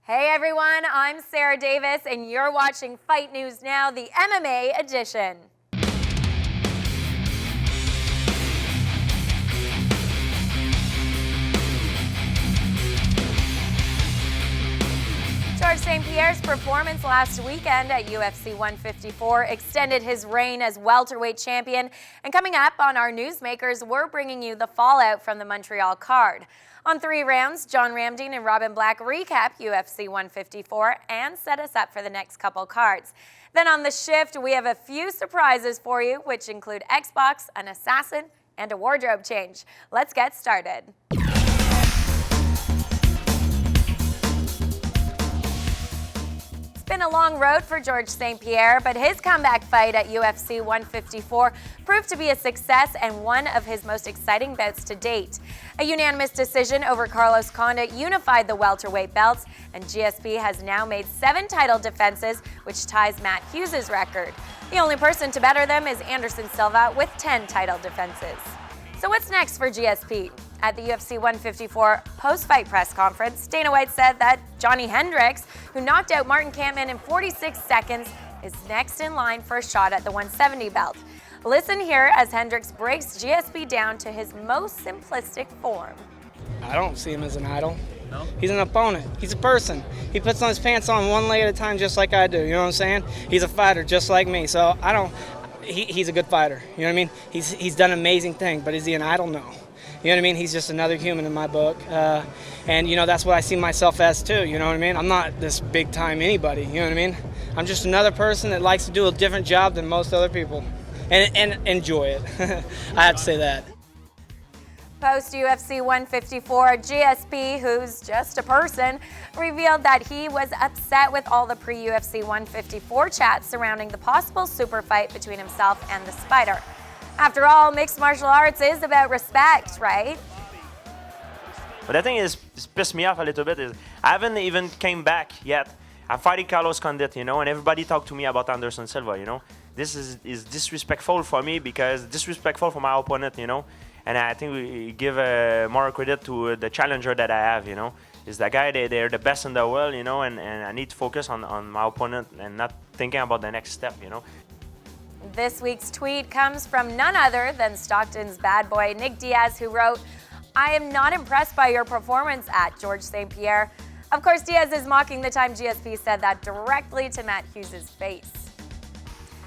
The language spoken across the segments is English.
Hey everyone, I'm Sarah Davis and you're watching Fight News Now, the MMA edition. George St-Pierre's performance last weekend at UFC 154 extended his reign as welterweight champion. And coming up on our Newsmakers, we're bringing you the fallout from the Montreal card. On 3 rounds, John Ramdine and Robin Black recap UFC 154 and set us up for the next couple cards. Then on the shift, we have a few surprises for you, which include Xbox, an assassin, and a wardrobe change. Let's get started. It's been a long road for George St-Pierre, but his comeback fight at UFC 154 proved to be a success and one of his most exciting bouts to date. A unanimous decision over Carlos Condit unified the welterweight belts, and GSP has now made 7 title defenses, which ties Matt Hughes' record. The only person to better them is Anderson Silva with 10 title defenses. So what's next for GSP? At the UFC 154 post-fight press conference, Dana White said that Johnny Hendricks, who knocked out Martin Kampmann in 46 seconds, is next in line for a shot at the 170 belt. Listen here as Hendricks breaks GSP down to his most simplistic form. I don't see him as an idol. No? He's an opponent. He's a person. He puts on his pants on one leg at a time just like I do, you know what I'm saying? He's a fighter just like me, so I don't... He's a good fighter, you know what I mean? He's done amazing things, but is he an idol? No. You know what I mean? He's just another human in my book. And, you know, that's what I see myself as, too. You know what I mean? I'm not this big-time anybody. You know what I mean? I'm just another person that likes to do a different job than most other people and enjoy it. I have to say that. Post-UFC 154, GSP, who's just a person, revealed that he was upset with all the pre-UFC 154 chats surrounding the possible super fight between himself and the Spider. After all, mixed martial arts is about respect, right? But the thing is, it's pissed me off a little bit is I haven't even came back yet. I'm fighting Carlos Condit, you know, and everybody talked to me about Anderson Silva, you know. This is disrespectful for me because disrespectful for my opponent, you know. And I think we give more credit to the challenger that I have, you know. Is that guy, they're the best in the world, you know, and I need to focus on my opponent and not thinking about the next step, you know. This week's tweet comes from none other than Stockton's bad boy, Nick Diaz, who wrote, "I am not impressed by your performance at George St-Pierre." Of course, Diaz is mocking the time GSP said that directly to Matt Hughes' face.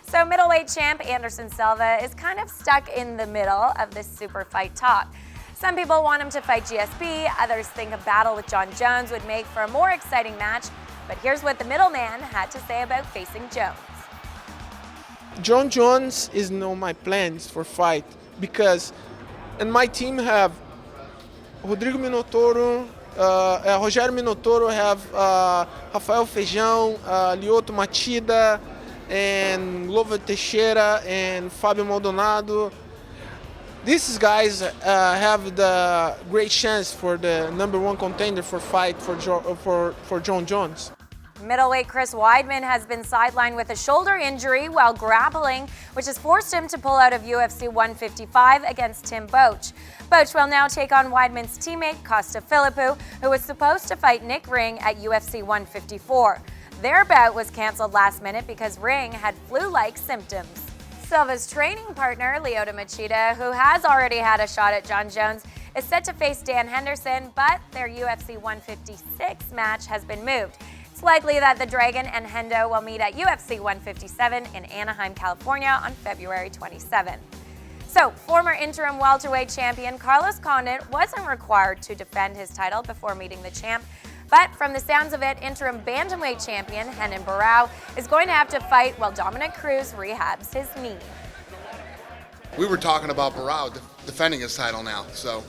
So middleweight champ Anderson Silva is kind of stuck in the middle of this super fight talk. Some people want him to fight GSP, others think a battle with Jon Jones would make for a more exciting match, but here's what the middleman had to say about facing Jones. Jon Jones is on my plans for fight because and my team have Rodrigo Minotouro, Rogério Minotouro, have Rafael Feijão, Lyoto Machida, and Glover Teixeira and Fabio Maldonado. These guys have the great chance for the #1 contender for fight for Jon Jones. Middleweight Chris Weidman has been sidelined with a shoulder injury while grappling, which has forced him to pull out of UFC 155 against Tim Boetsch. Boetsch will now take on Weidman's teammate Costa Philippou, who was supposed to fight Nick Ring at UFC 154. Their bout was canceled last minute because Ring had flu-like symptoms. Silva's training partner, Lyoto Machida, who has already had a shot at Jon Jones, is set to face Dan Henderson, but their UFC 156 match has been moved. It's likely that the Dragon and Hendo will meet at UFC 157 in Anaheim, California on February 27th. So, former interim welterweight champion Carlos Condit wasn't required to defend his title before meeting the champ, but from the sounds of it, interim bantamweight champion Renan Barão is going to have to fight while Dominic Cruz rehabs his knee. We were talking about Barão defending his title now, so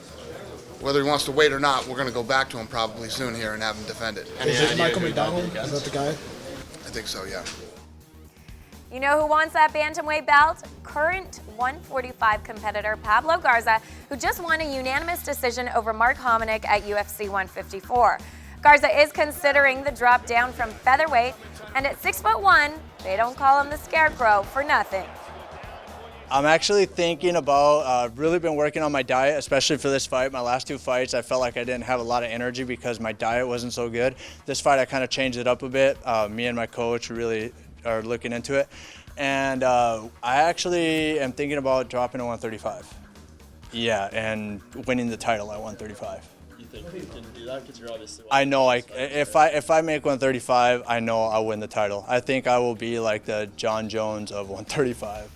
whether he wants to wait or not, we're going to go back to him probably soon here and have him defend it. Is it Michael McDonald? Is that the guy? I think so, yeah. You know who wants that bantamweight belt? Current 145 competitor Pablo Garza, who just won a unanimous decision over Mark Hominick at UFC 154. Garza is considering the drop down from featherweight, and at 6'1", they don't call him the Scarecrow for nothing. I'm actually thinking about, really been working on my diet, especially for this fight. My last 2 fights, I felt like I didn't have a lot of energy because my diet wasn't so good. This fight, I kind of changed it up a bit. Me and my coach really are looking into it. And I actually am thinking about dropping to 135. Yeah, and winning the title at 135. You think you can do that? Because you're obviously... I know, if I make 135, I know I'll win the title. I think I will be like the John Jones of 135.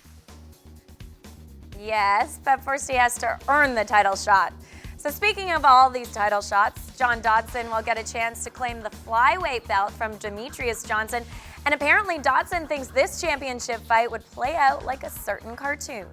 Yes, but first he has to earn the title shot. So speaking of all these title shots, John Dodson will get a chance to claim the flyweight belt from Demetrius Johnson. And apparently Dodson thinks this championship fight would play out like a certain cartoon.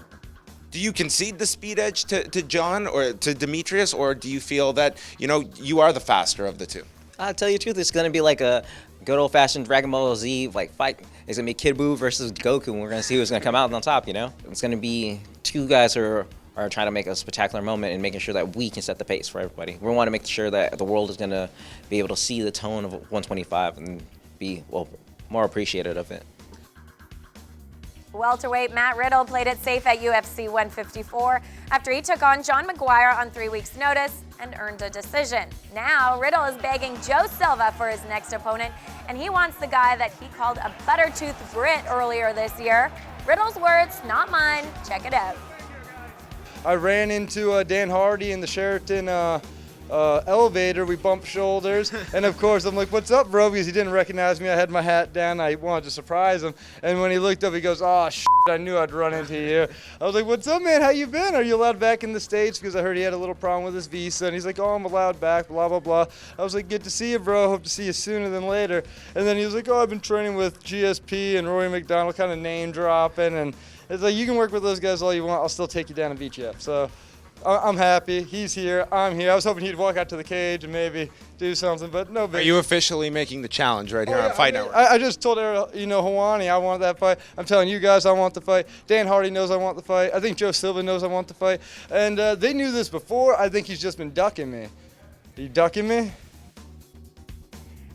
Do you concede the speed edge to John or to Demetrius, or do you feel that, you are the faster of the two? I'll tell you the truth, it's going to be like a good old-fashioned Dragon Ball Z fight. It's going to be Kid Buu versus Goku, and we're going to see who's going to come out on top, It's going to be two guys who are trying to make a spectacular moment and making sure that we can set the pace for everybody. We want to make sure that the world is going to be able to see the tone of 125 and be, more appreciative of it. Welterweight Matt Riddle played it safe at UFC 154 after he took on John McGuire on 3 weeks' notice and earned a decision. Now, Riddle is begging Joe Silva for his next opponent, and he wants the guy that he called a butter-toothed Brit earlier this year. Riddle's words, not mine. Check it out. I ran into Dan Hardy in the Sheraton elevator. We bumped shoulders, and of course I'm like, "What's up, bro?" Because he didn't recognize me. I had my hat down. I wanted to surprise him, and when he looked up, he goes, "Oh shit, I knew I'd run into you." I was like, "What's up, man? How you been? Are you allowed back in the States?" Because I heard he had a little problem with his visa, and he's like, "Oh, I'm allowed back." Blah blah blah. I was like, "Good to see you, bro. Hope to see you sooner than later." And then he was like, "Oh, I've been training with GSP and Rory McDonald," kind of name dropping, and it's like, you can work with those guys all you want. I'll still take you down and beat you up. So I'm happy. He's here. I'm here. I was hoping he'd walk out to the cage and maybe do something, but no big. Are you officially making the challenge right here on Fight Network? I just told Hawani I want that fight. I'm telling you guys I want the fight. Dan Hardy knows I want the fight. I think Joe Silva knows I want the fight. And they knew this before. I think he's just been ducking me. Are you ducking me?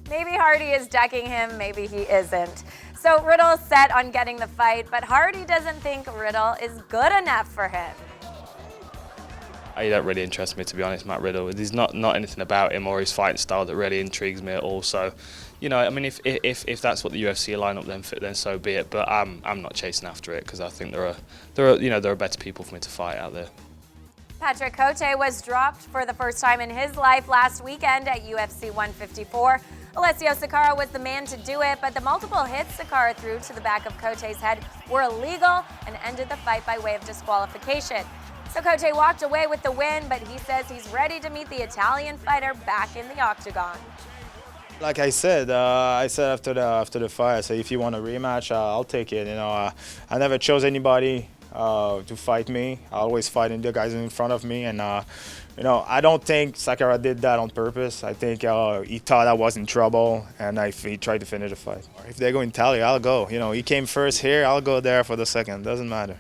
Maybe Hardy is ducking him, maybe he isn't. So Riddle's set on getting the fight, but Hardy doesn't think Riddle is good enough for him. He don't really interest me, to be honest, Matt Riddle. There's not anything about him or his fighting style that really intrigues me at all. So, I mean, if that's what the UFC line up, then so be it. But I'm not chasing after it because I think there are better people for me to fight out there. Patrick Cote was dropped for the first time in his life last weekend at UFC 154. Alessio Sakara was the man to do it, but the multiple hits Sakara threw to the back of Cote's head were illegal and ended the fight by way of disqualification. So Cote walked away with the win, but he says he's ready to meet the Italian fighter back in the octagon. Like I said after the fight, I said if you want a rematch, I'll take it. I never chose anybody to fight me. I always fight the guys in front of me, and I don't think Sakara did that on purpose. I think he thought I was in trouble, and he tried to finish the fight. If they go in Italy, I'll go. He came first here, I'll go there for the second. Doesn't matter.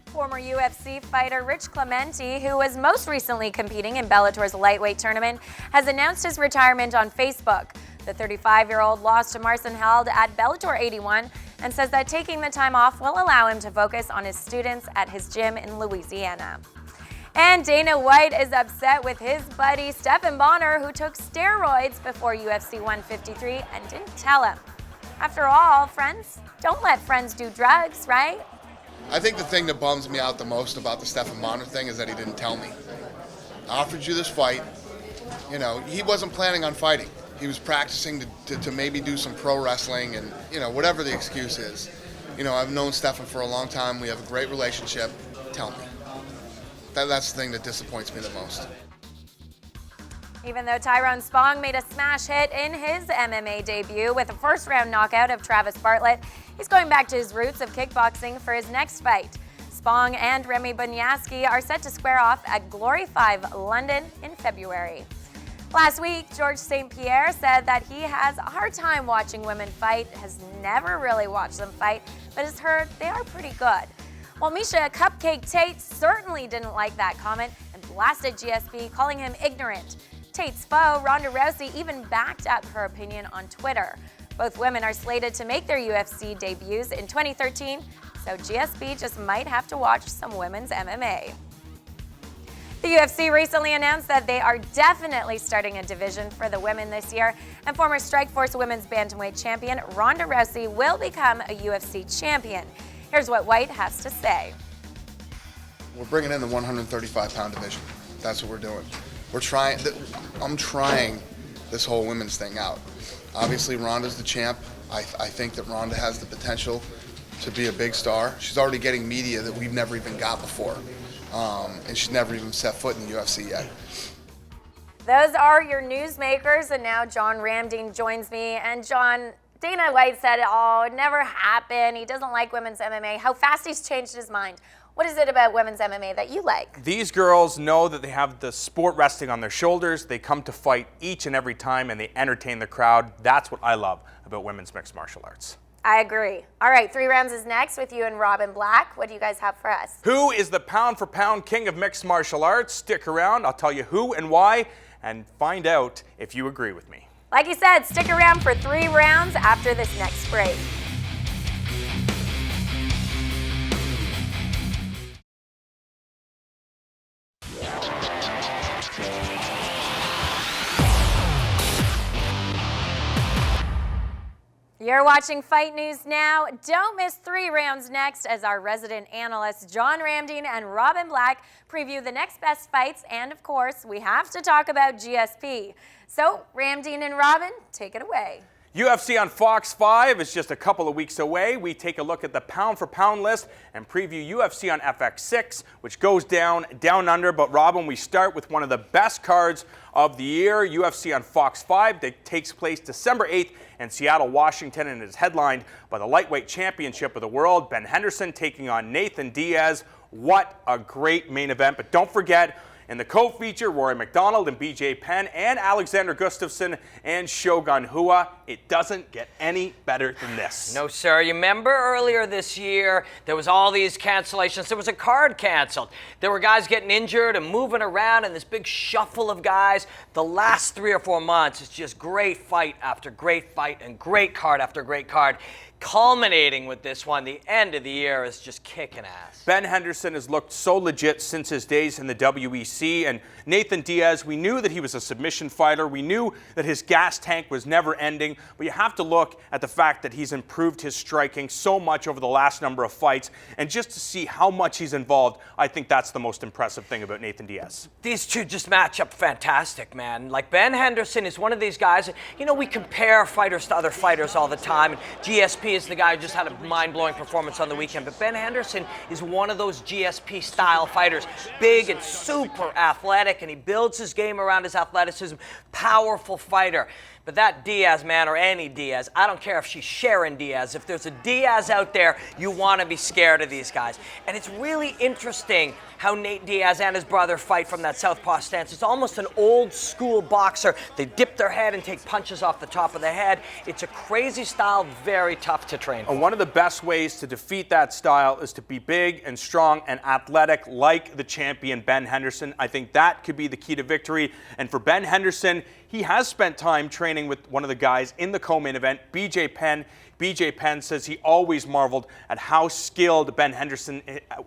Former UFC fighter Rich Clementi, who was most recently competing in Bellator's lightweight tournament, has announced his retirement on Facebook. The 35-year-old lost to Marcin Held at Bellator 81 and says that taking the time off will allow him to focus on his students at his gym in Louisiana. And Dana White is upset with his buddy Stephan Bonnar, who took steroids before UFC 153 and didn't tell him. After all, friends, don't let friends do drugs, right? I think the thing that bums me out the most about the Stephan Bonnar thing is that he didn't tell me. I offered you this fight. He wasn't planning on fighting. He was practicing to maybe do some pro wrestling and, whatever the excuse is. I've known Stephan for a long time. We have a great relationship. Tell me. That's the thing that disappoints me the most. Even though Tyrone Spong made a smash hit in his MMA debut with a first-round knockout of Travis Bartlett, he's going back to his roots of kickboxing for his next fight. Spong and Remy Bunyaski are set to square off at Glory 5 London in February. Last week, George St-Pierre said that he has a hard time watching women fight, has never really watched them fight, but has heard they are pretty good. Well, Misha Cupcake Tate certainly didn't like that comment and blasted GSP, calling him ignorant. Tate's foe, Ronda Rousey, even backed up her opinion on Twitter. Both women are slated to make their UFC debuts in 2013, So GSP just might have to watch some women's MMA. The UFC recently announced that they are definitely starting a division for the women this year, and former Strikeforce Women's Bantamweight champion Ronda Rousey will become a UFC champion. Here's what White has to say. We're bringing in the 135-pound division. That's what we're doing. I'm trying this whole women's thing out. Obviously, Ronda's the champ. I think that Ronda has the potential to be a big star. She's already getting media that we've never even got before. And she's never even set foot in the UFC yet. Those are your newsmakers, and now John Ramdeen joins me. And John, Dana White said, oh, it never happened. He doesn't like women's MMA. How fast he's changed his mind. What is it about women's MMA that you like? These girls know that they have the sport resting on their shoulders. They come to fight each and every time, and they entertain the crowd. That's what I love about women's mixed martial arts. I agree. All right, 3 rounds is next with you and Robin Black. What do you guys have for us? Who is the pound-for-pound king of mixed martial arts? Stick around. I'll tell you who and why, and find out if you agree with me. Like you said, stick around for 3 rounds after this next break. You're watching Fight News Now. Don't miss 3 rounds next as our resident analysts John Ramdeen and Robin Black preview the next best fights, and of course, we have to talk about GSP. So, Ramdeen and Robin, take it away. UFC on Fox 5 is just a couple of weeks away. We take a look at the pound-for-pound list and preview UFC on FX6, which goes down under. But Robin, we start with one of the best cards of the year, UFC on Fox 5, that takes place December 8th in Seattle, Washington, and is headlined by the lightweight championship of the world, Ben Henderson taking on Nathan Diaz. What a great main event. But don't forget, in the co-feature, Rory McDonald and BJ Penn and Alexander Gustafsson and Shogun Rua. It doesn't get any better than this. No, sir. You remember earlier this year, there was all these cancellations. There was a card canceled. There were guys getting injured and moving around and this big shuffle of guys. The last 3 or 4 months, it's just great fight after great fight and great card after great card. Culminating with this one, the end of the year is just kicking ass. Ben Henderson has looked so legit since his days in the WEC, and Nathan Diaz, we knew that he was a submission fighter. We knew that his gas tank was never ending, but you have to look at the fact that he's improved his striking so much over the last number of fights, and just to see how much he's involved, I think that's the most impressive thing about Nathan Diaz. These two just match up fantastic, man. Like, Ben Henderson is one of these guys, you know, we compare fighters to other fighters all the time, and GSP is the guy who just had a mind-blowing performance on the weekend, but Ben Henderson is one of those GSP-style fighters, big and super athletic, and he builds his game around his athleticism, powerful fighter. But that Diaz, man, or any Diaz, I don't care if she's Sharon Diaz, if there's a Diaz out there, you want to be scared of these guys. And it's really interesting how Nate Diaz and his brother fight from that southpaw stance. It's almost an old school boxer. They dip their head and take punches off the top of the head. It's a crazy style, very tough to train. And one of the best ways to defeat that style is to be big and strong and athletic like the champion Ben Henderson. I think that could be the key to victory. And for Ben Henderson, he has spent time training with one of the guys in the co-main event, BJ Penn. BJ Penn says he always marveled at how skilled Ben Henderson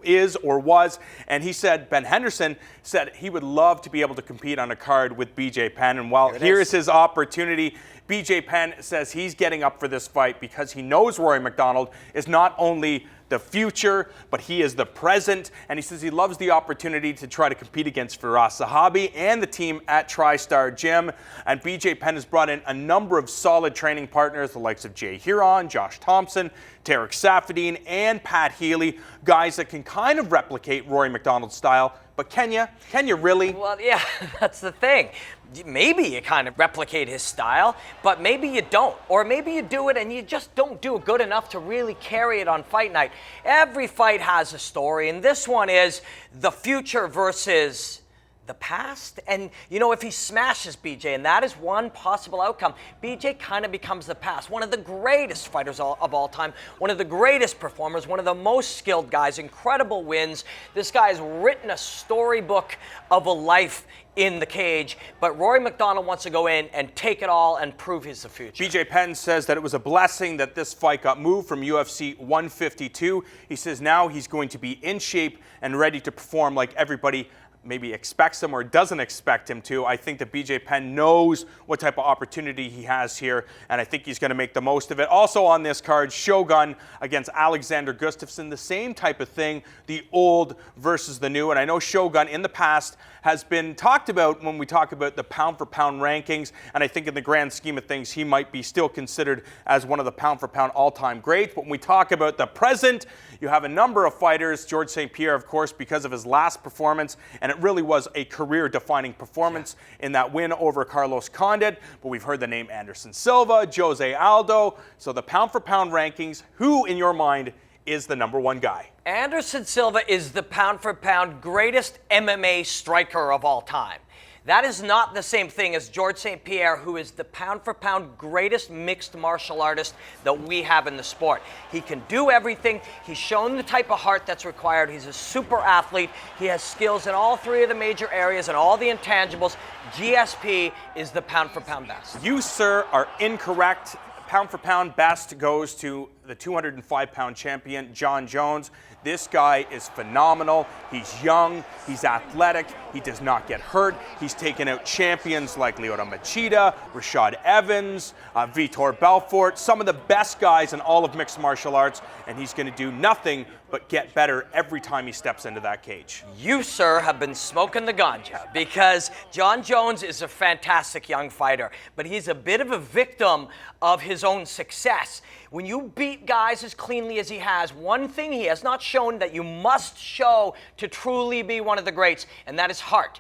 is or was. And he said, Ben Henderson said he would love to be able to compete on a card with BJ Penn. And while here's his opportunity, BJ Penn says he's getting up for this fight because he knows Rory McDonald is not only the future, but he is the present, and he says he loves the opportunity to try to compete against Firas Zahabi and the team at TriStar Gym. And BJ Penn has brought in a number of solid training partners, the likes of Jay Huron, Josh Thompson, Tarek Safadine, and Pat Healy, guys that can kind of replicate Rory McDonald's style. But can you really? Well, yeah, that's the thing. Maybe you kind of replicate his style, but maybe you don't. Or maybe you do it and you just don't do it good enough to really carry it on fight night. Every fight has a story, and this one is the future versus the past. And, you know, if he smashes BJ, and that is one possible outcome, BJ kind of becomes the past. One of the greatest fighters of all time, one of the greatest performers, one of the most skilled guys, incredible wins. This guy has written a storybook of a life in the cage, but Rory MacDonald wants to go in and take it all and prove he's the future. BJ Penn says that it was a blessing that this fight got moved from UFC 152. He says now he's going to be in shape and ready to perform like everybody maybe expects him or doesn't expect him to. I think that BJ Penn knows what type of opportunity he has here, and I think he's going to make the most of it. Also on this card, Shogun against Alexander Gustafsson, the same type of thing, the old versus the new. And I know Shogun in the past has been talked about when we talk about the pound-for-pound rankings, and I think in the grand scheme of things, he might be still considered as one of the pound-for-pound all-time greats. But when we talk about the present, you have a number of fighters. George St-Pierre, of course, because of his last performance, and it really was a career-defining performance in that win over Carlos Condit. But we've heard the name Anderson Silva, Jose Aldo. So the pound-for-pound rankings, who in your mind is the number one guy? Anderson Silva is the pound-for-pound greatest MMA striker of all time. That is not the same thing as George St-Pierre, who is the pound-for-pound greatest mixed martial artist that we have in the sport. He can do everything. He's shown the type of heart that's required. He's a super athlete. He has skills in all three of the major areas and all the intangibles. GSP is the pound-for-pound best. You, sir, are incorrect. Pound-for-pound best goes to the 205-pound champion, John Jones. This guy is phenomenal. He's young, he's athletic, he does not get hurt. He's taken out champions like Lyoto Machida, Rashad Evans, Vitor Belfort, some of the best guys in all of mixed martial arts, and he's going to do nothing but get better every time he steps into that cage. You, sir, have been smoking the ganja, because John Jones is a fantastic young fighter, but he's a bit of a victim of his own success. When you beat guys as cleanly as he has, one thing he has not shown that you must show to truly be one of the greats, and that is heart.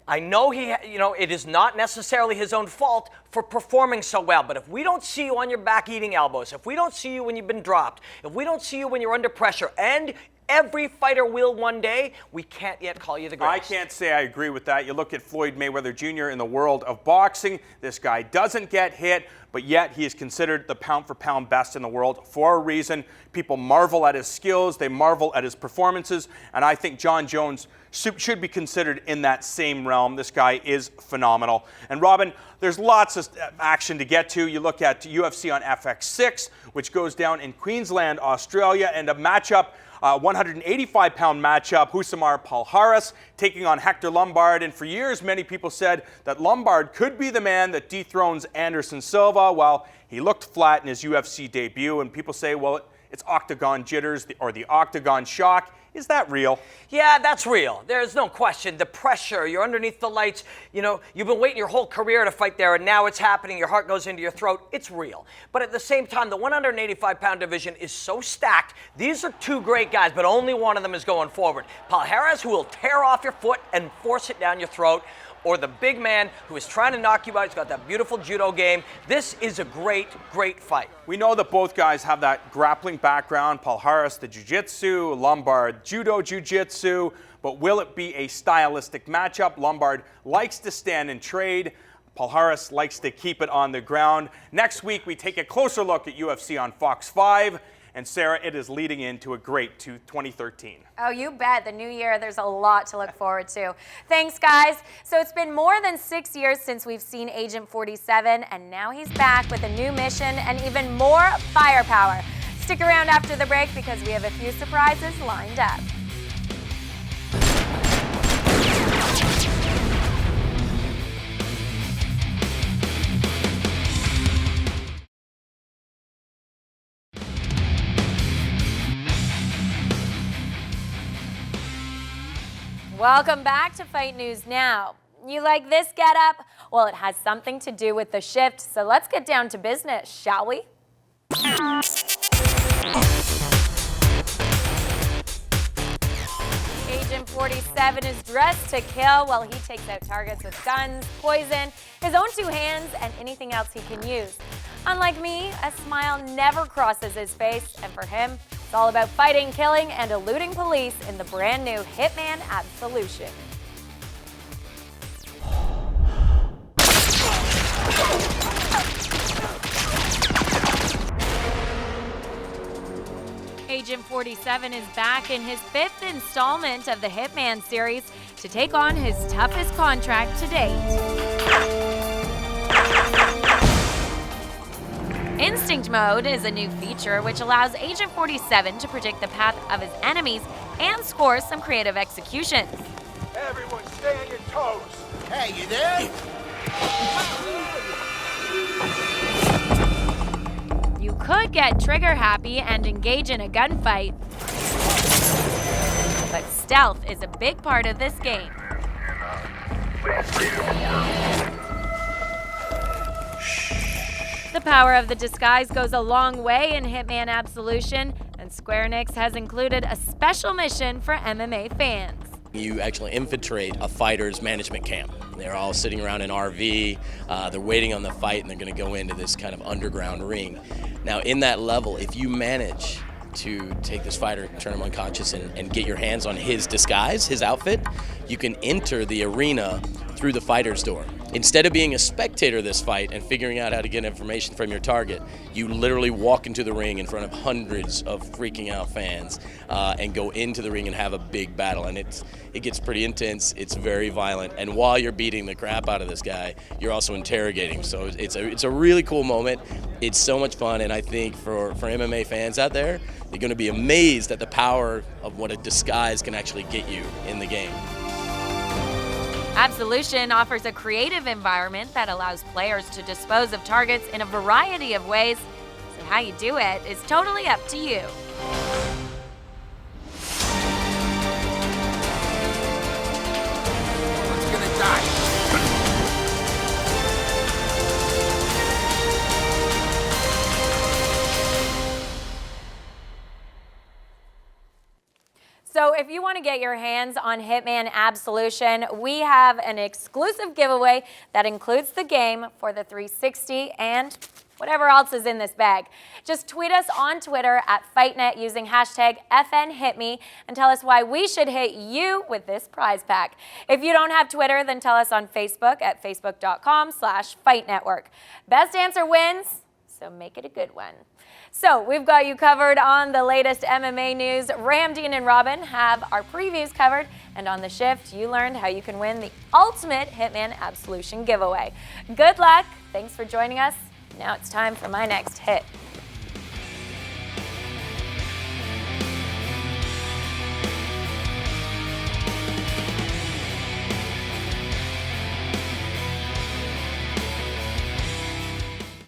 I know it is not necessarily his own fault for performing so well, but if we don't see you on your back eating elbows, if we don't see you when you've been dropped, if we don't see you when you're under pressure, and every fighter will one day, we can't yet call you the greatest. I can't say I agree with that. You look at Floyd Mayweather Jr. in the world of boxing. This guy doesn't get hit, but yet he is considered the pound-for-pound best in the world for a reason. People marvel at his skills. They marvel at his performances, and I think John Jones should be considered in that same realm. This guy is phenomenal. And Robin, there's lots of action to get to. You look at UFC on FX6, which goes down in Queensland, Australia, and a matchup, 185-pound matchup, Husamar Palhares taking on Hector Lombard. And for years, many people said that Lombard could be the man that dethrones Anderson Silva. Well, he looked flat in his UFC debut, and people say, well, it's octagon jitters or the octagon shock. Is that real? Yeah, that's real. There's no question. The pressure, you're underneath the lights. You know, you've been waiting your whole career to fight there, and now it's happening. Your heart goes into your throat. It's real. But at the same time, the 185-pound division is so stacked. These are two great guys, but only one of them is going forward. Palhares, who will tear off your foot and force it down your throat, or the big man who is trying to knock you out. He's got that beautiful judo game. This is a great, great fight. We know that both guys have that grappling background. Palhares, the jiu-jitsu, Lombard, judo jiu-jitsu. But will it be a stylistic matchup? Lombard likes to stand and trade. Palhares likes to keep it on the ground. Next week, we take a closer look at UFC on Fox 5. And Sarah, it is leading into a great 2013. Oh, you bet. The new year, there's a lot to look forward to. Thanks, guys. So it's been more than 6 years since we've seen Agent 47, and now he's back with a new mission and even more firepower. Stick around after the break because we have a few surprises lined up. Welcome back to Fight News Now. You like this getup? Well, it has something to do with the shift, so let's get down to business, shall we? Agent 47 is dressed to kill while he takes out targets with guns, poison, his own two hands, and anything else he can use. Unlike me, a smile never crosses his face, and for him, it's all about fighting, killing, and eluding police in the brand new Hitman Absolution. 47 is back in his 5th installment of the Hitman series to take on his toughest contract to date. Instinct Mode is a new feature which allows Agent 47 to predict the path of his enemies and score some creative executions. Everyone stay on your toes. Hey, you there? You could get trigger happy and engage in a gunfight, but stealth is a big part of this game. The power of the disguise goes a long way in Hitman Absolution, and Square Enix has included a special mission for MMA fans. You actually infiltrate a fighter's management camp. They're all sitting around an RV, they're waiting on the fight, and they're going to go into this kind of underground ring. Now, in that level, if you manage to take this fighter, turn him unconscious, and get your hands on his disguise, his outfit, you can enter the arena through the fighter's door. Instead of being a spectator of this fight and figuring out how to get information from your target, you literally walk into the ring in front of hundreds of freaking out fans and go into the ring and have a big battle. And it gets pretty intense. It's very violent. And while you're beating the crap out of this guy, you're also interrogating. So it's a really cool moment. It's so much fun. And I think for MMA fans out there, they're going to be amazed at the power of what a disguise can actually get you in the game. Absolution offers a creative environment that allows players to dispose of targets in a variety of ways, so how you do it is totally up to you. Who's gonna die? So if you want to get your hands on Hitman Absolution, we have an exclusive giveaway that includes the game for the 360 and whatever else is in this bag. Just tweet us on Twitter at FightNet using hashtag FNHitMe and tell us why we should hit you with this prize pack. If you don't have Twitter, then tell us on Facebook at facebook.com/FightNetwork. Best answer wins, so make it a good one. So we've got you covered on the latest MMA news. Ram, Dean, and Robin have our previews covered. And on The Shift, you learned how you can win the ultimate Hitman Absolution giveaway. Good luck. Thanks for joining us. Now it's time for my next hit.